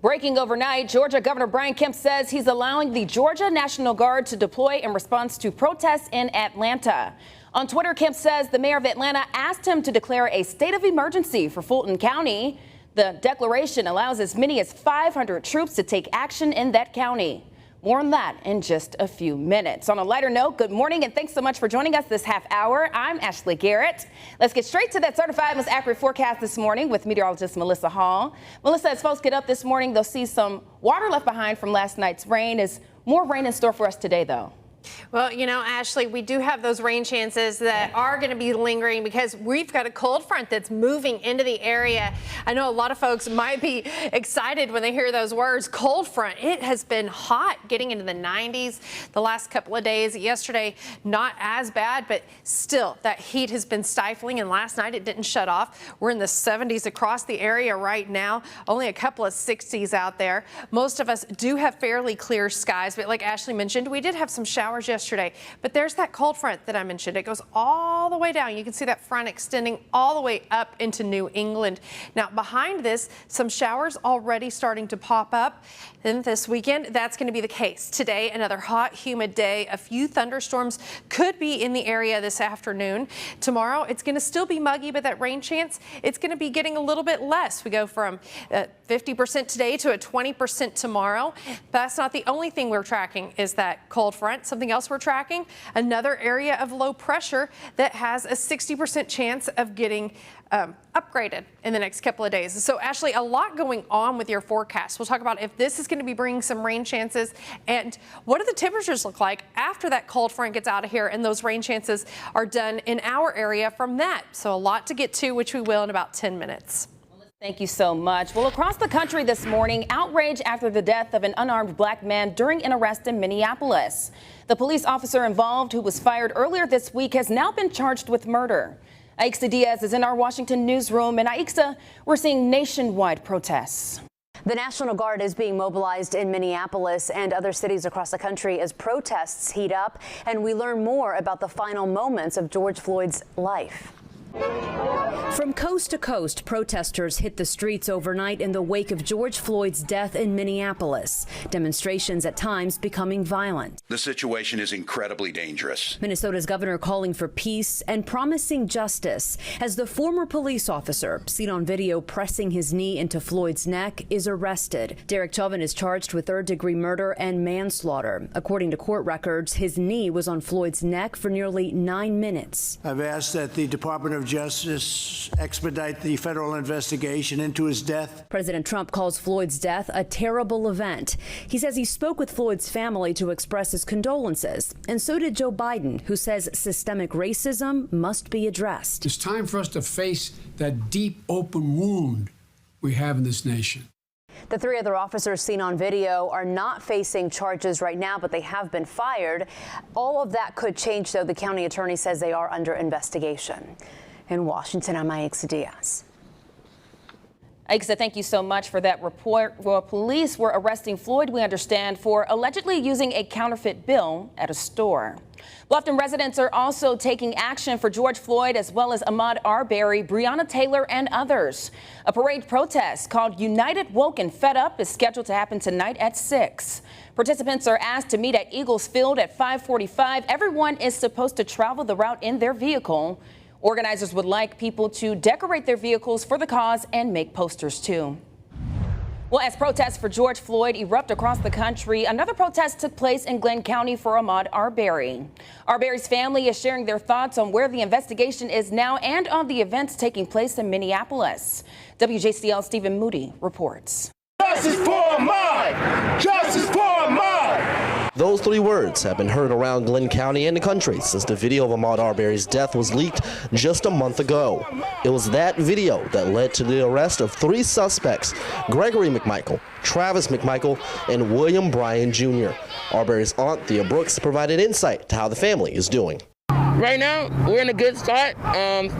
Breaking overnight, Georgia Governor Brian Kemp says he's allowing the Georgia National Guard to deploy in response to protests in Atlanta. On Twitter, Kemp says the mayor of Atlanta asked him to declare a state of emergency for Fulton County. The declaration allows as many as 500 troops to take action in that county. More on that in just a few minutes. On a lighter note, good morning and thanks so much for joining us this half hour. I'm Ashley Garrett. Let's get straight to that certified most accurate forecast this morning with meteorologist Melissa Hall. Melissa, as folks get up this morning, they'll see some water left behind from last night's rain. Is more rain in store for us today, though? Well, you know, Ashley, we do have those rain chances that are going to be lingering because we've got a cold front that's moving into the area. I know a lot of folks might be excited when they hear those words, cold front. It has been hot, getting into the 90s the last couple of days. Yesterday, not as bad, but still that heat has been stifling. And last night it didn't shut off. We're in the 70s across the area right now, only a couple of 60s out there. Most of us do have fairly clear skies, but like Ashley mentioned, we did have some showers yesterday, but there's that cold front that I mentioned. It goes all the way down. You can see that front extending all the way up into New England. Now behind this, some showers already starting to pop up. Then this weekend, that's going to be the case. Today, another hot, humid day. A few thunderstorms could be in the area this afternoon. Tomorrow, it's going to still be muggy, but that rain chance, it's going to be getting a little bit less. We go from 50% today to a 20% tomorrow. That's not the only thing we're tracking is that cold front. Something else we're tracking, another area of low pressure that has a 60% chance of getting upgraded in the next couple of days. So Ashley, a lot going on with your forecast. We'll talk about if this is going to be bringing some rain chances and what do the temperatures look like after that cold front gets out of here and those rain chances are done in our area from that. So a lot to get to, which we will in about 10 minutes. Thank you so much. Well, across the country this morning, outrage after the death of an unarmed black man during an arrest in Minneapolis. The police officer involved, who was fired earlier this week, has now been charged with murder. Aixa Diaz is in our Washington newsroom. And Aixa, we're seeing nationwide protests. The National Guard is being mobilized in Minneapolis and other cities across the country as protests heat up. And we learn more about the final moments of George Floyd's life. From coast to coast, protesters hit the streets overnight in the wake of George Floyd's death in Minneapolis. Demonstrations at times becoming violent. The situation is incredibly dangerous. Minnesota's governor calling for peace and promising justice as the former police officer, seen on video pressing his knee into Floyd's neck, is arrested. Derek Chauvin is charged with third-degree murder and manslaughter. According to court records, his knee was on Floyd's neck for nearly 9 minutes. I've asked that the Department of Justice expedite the federal investigation into his death. President Trump calls Floyd's death a terrible event. He says he spoke with Floyd's family to express his condolences. And so did Joe Biden, who says systemic racism must be addressed. It's time for us to face that deep, open wound we have in this nation. The 3 other officers seen on video are not facing charges right now, but they have been fired. All of that could change, though. The county attorney says they are under investigation. In Washington, I'm Aixa Diaz. Aixa, thank you so much for that report. Well, police were arresting Floyd, we understand, for allegedly using a counterfeit bill at a store. Bluffton residents are also taking action for George Floyd, as well as Ahmaud Arbery, Breonna Taylor, and others. A parade protest called United, Woke, and Fed Up is scheduled to happen tonight at 6. Participants are asked to meet at Eagles Field at 5:45. Everyone is supposed to travel the route in their vehicle. Organizers would like people to decorate their vehicles for the cause and make posters, too. Well, as protests for George Floyd erupt across the country, another protest took place in Glenn County for Ahmaud Arbery. Arbery's family is sharing their thoughts on where the investigation is now and on the events taking place in Minneapolis. WJCL Stephen Moody reports. Justice for Ahmaud! Justice for Ahmaud! Those 3 words have been heard around Glenn County and the country since the video of Ahmaud Arbery's death was leaked just a month ago. It was that video that led to the arrest of 3 suspects, Gregory McMichael, Travis McMichael, and William Bryan Jr. Arbery's aunt, Thea Brooks, provided insight to how the family is doing. Right now, we're in a good start.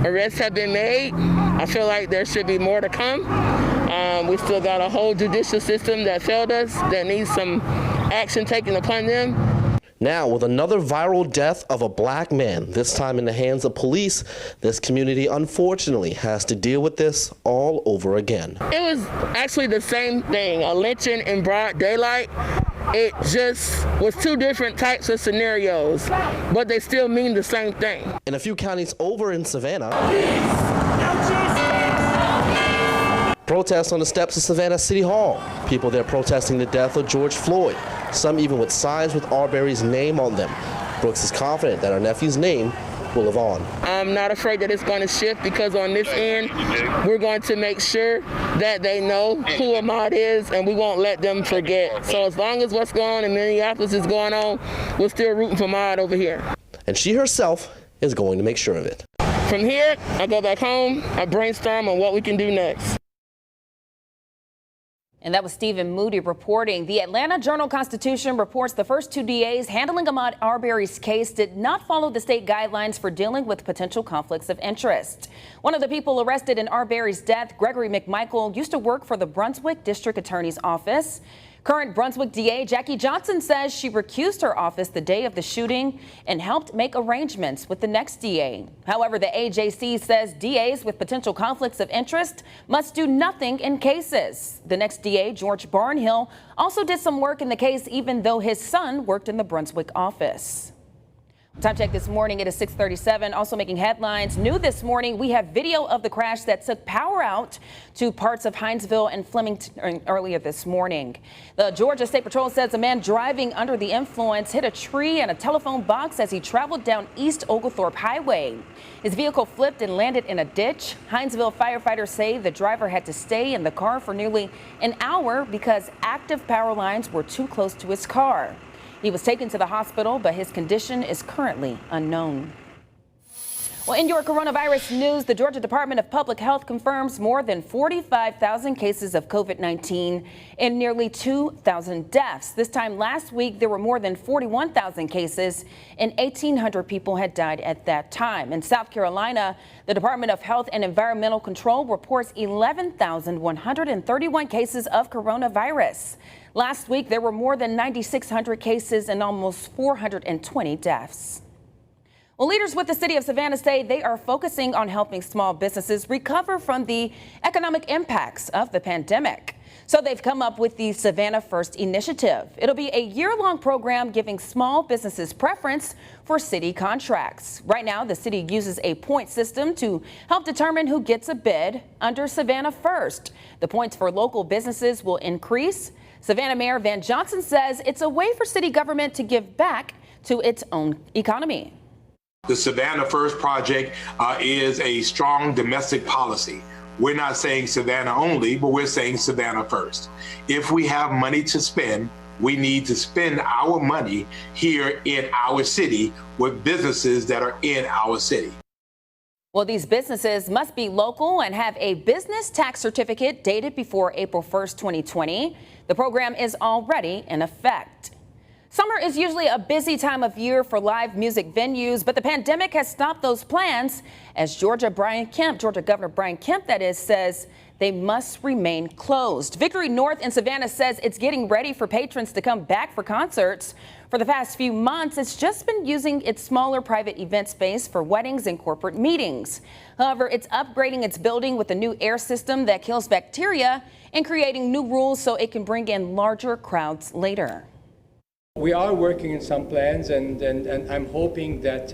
Arrests have been made. I feel like there should be more to come. We still got a whole judicial system that failed us, that needs some action taken upon them. Now, with another viral death of a black man, this time in the hands of police, this community unfortunately has to deal with this all over again. It was actually the same thing, a lynching in broad daylight. It just was two different types of scenarios, but they still mean the same thing. In a few counties over in Savannah, protests on the steps of Savannah City Hall. People there protesting the death of George Floyd, some even with signs with Arbery's name on them. Brooks is confident that our nephew's name will live on. I'm not afraid that it's going to shift because on this end, we're going to make sure that they know who Ahmaud is and we won't let them forget. So as long as what's going on in Minneapolis is going on, we're still rooting for Ahmaud over here. And she herself is going to make sure of it. From here, I go back home, I brainstorm on what we can do next. And that was Stephen Moody reporting. The Atlanta Journal-Constitution reports the first two DAs handling Ahmaud Arbery's case did not follow the state guidelines for dealing with potential conflicts of interest. One of the people arrested in Arbery's death, Gregory McMichael, used to work for the Brunswick District Attorney's Office. Current Brunswick DA Jackie Johnson says she recused her office the day of the shooting and helped make arrangements with the next DA. However, the AJC says DAs with potential conflicts of interest must do nothing in cases. The next DA, George Barnhill, also did some work in the case even though his son worked in the Brunswick office. Time check this morning, it is 6:37. Also making headlines new this morning, we have video of the crash that took power out to parts of Hinesville and Flemington earlier this morning. The Georgia State Patrol says a man driving under the influence hit a tree and a telephone box as he traveled down East Oglethorpe Highway. His vehicle flipped and landed in a ditch. Hinesville firefighters say the driver had to stay in the car for nearly an hour because active power lines were too close to his car. He was taken to the hospital, but his condition is currently unknown. Well, in your coronavirus news, the Georgia Department of Public Health confirms more than 45,000 cases of COVID-19 and nearly 2,000 deaths. This time last week, there were more than 41,000 cases and 1,800 people had died at that time. In South Carolina, the Department of Health and Environmental Control reports 11,131 cases of coronavirus. Last week, there were more than 9,600 cases and almost 420 deaths. Well, leaders with the city of Savannah say they are focusing on helping small businesses recover from the economic impacts of the pandemic. So they've come up with the Savannah First initiative. It'll be a year-long program giving small businesses preference for city contracts. Right now, the city uses a point system to help determine who gets a bid under Savannah First. The points for local businesses will increase. Savannah Mayor Van Johnson says it's a way for city government to give back to its own economy. The Savannah First project is a strong domestic policy. We're not saying Savannah only, but we're saying Savannah first. If we have money to spend, we need to spend our money here in our city with businesses that are in our city. Well, these businesses must be local and have a business tax certificate dated before April 1st, 2020. The program is already in effect. Summer is usually a busy time of year for live music venues, but the pandemic has stopped those plans as Georgia Governor Brian Kemp, that is, says they must remain closed. Victory North in Savannah says it's getting ready for patrons to come back for concerts. For the past few months, it's just been using its smaller private event space for weddings and corporate meetings. However, it's upgrading its building with a new air system that kills bacteria and creating new rules so it can bring in larger crowds later. We are working in some plans, and I'm hoping that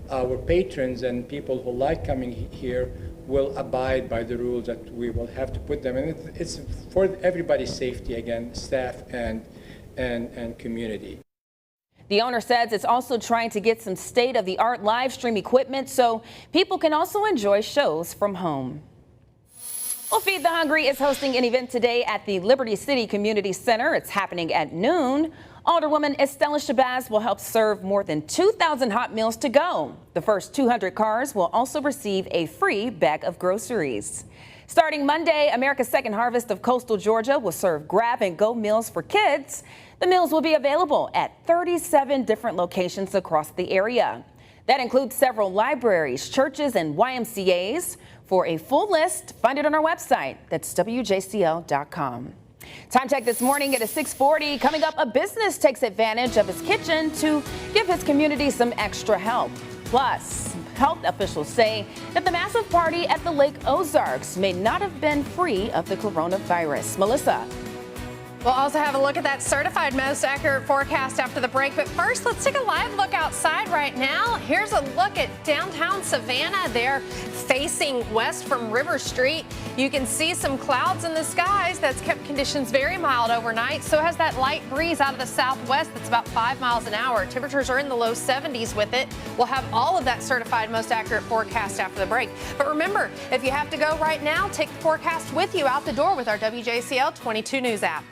our patrons and people who like coming here will abide by the rules that we will have to put them in. It's for everybody's safety, again, staff and community. The owner says it's also trying to get some state-of-the-art live stream equipment so people can also enjoy shows from home. Well, Feed the Hungry is hosting an event today at the Liberty City Community Center. It's happening at noon. Alderwoman Estella Shabazz will help serve more than 2,000 hot meals to go. The first 200 cars will also receive a free bag of groceries. Starting Monday, America's Second Harvest of Coastal Georgia will serve grab-and-go meals for kids. The meals will be available at 37 different locations across the area. That includes several libraries, churches, and YMCAs. For a full list, find it on our website. That's WJCL.com. Time check this morning at 6:40. Coming up, a business takes advantage of his kitchen to give his community some extra help. Plus, health officials say that the massive party at the Lake Ozarks may not have been free of the coronavirus. Melissa. We'll also have a look at that certified most accurate forecast after the break. But first, let's take a live look outside right now. Here's a look at downtown Savannah. They're facing west from River Street. You can see some clouds in the skies. That's kept conditions very mild overnight. So has that light breeze out of the southwest that's about 5 miles an hour. Temperatures are in the low 70s with it. We'll have all of that certified most accurate forecast after the break. But remember, if you have to go right now, take the forecast with you out the door with our WJCL 22 News app.